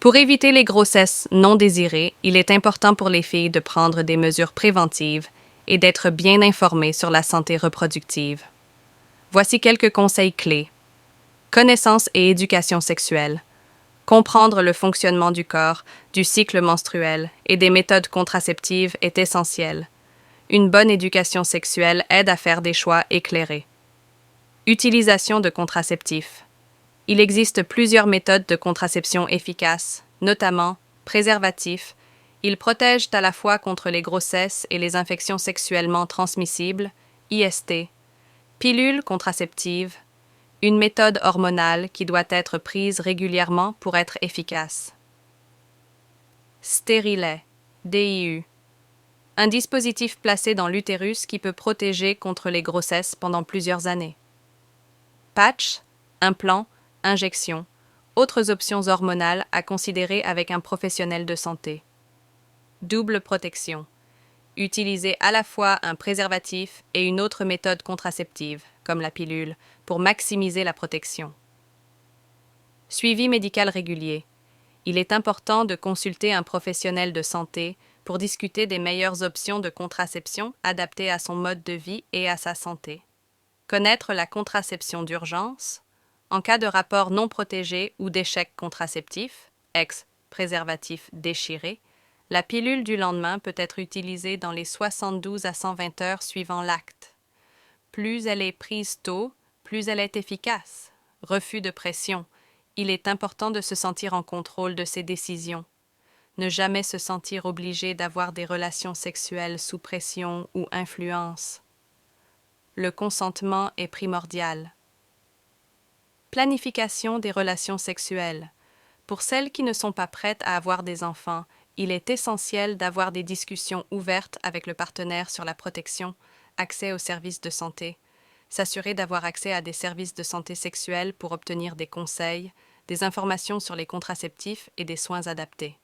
Pour éviter les grossesses non désirées, il est important pour les filles de prendre des mesures préventives et d'être bien informées sur la santé reproductive. Voici quelques conseils clés. Connaissance et éducation sexuelle. Comprendre le fonctionnement du corps, du cycle menstruel et des méthodes contraceptives est essentiel. Une bonne éducation sexuelle aide à faire des choix éclairés. Utilisation de contraceptifs. Il existe plusieurs méthodes de contraception efficaces, notamment préservatifs. Ils protègent à la fois contre les grossesses et les infections sexuellement transmissibles, IST, pilules contraceptives, une méthode hormonale qui doit être prise régulièrement pour être efficace. Stérilet, DIU, un dispositif placé dans l'utérus qui peut protéger contre les grossesses pendant plusieurs années. Patch, implant, injection, autres options hormonales à considérer avec un professionnel de santé. Double protection. Utilisez à la fois un préservatif et une autre méthode contraceptive, comme la pilule, pour maximiser la protection. Suivi médical régulier. Il est important de consulter un professionnel de santé pour discuter des meilleures options de contraception adaptées à son mode de vie et à sa santé. Connaître la contraception d'urgence. En cas de rapport non protégé ou d'échec contraceptif, ex-préservatif déchiré, la pilule du lendemain peut être utilisée dans les 72 à 120 heures suivant l'acte. Plus elle est prise tôt, plus elle est efficace. Refus de pression. Il est important de se sentir en contrôle de ses décisions. Ne jamais se sentir obligé d'avoir des relations sexuelles sous pression ou influence. Le consentement est primordial. Planification des relations sexuelles. Pour celles qui ne sont pas prêtes à avoir des enfants, il est essentiel d'avoir des discussions ouvertes avec le partenaire sur la protection, accès aux services de santé, s'assurer d'avoir accès à des services de santé sexuelle pour obtenir des conseils, des informations sur les contraceptifs et des soins adaptés.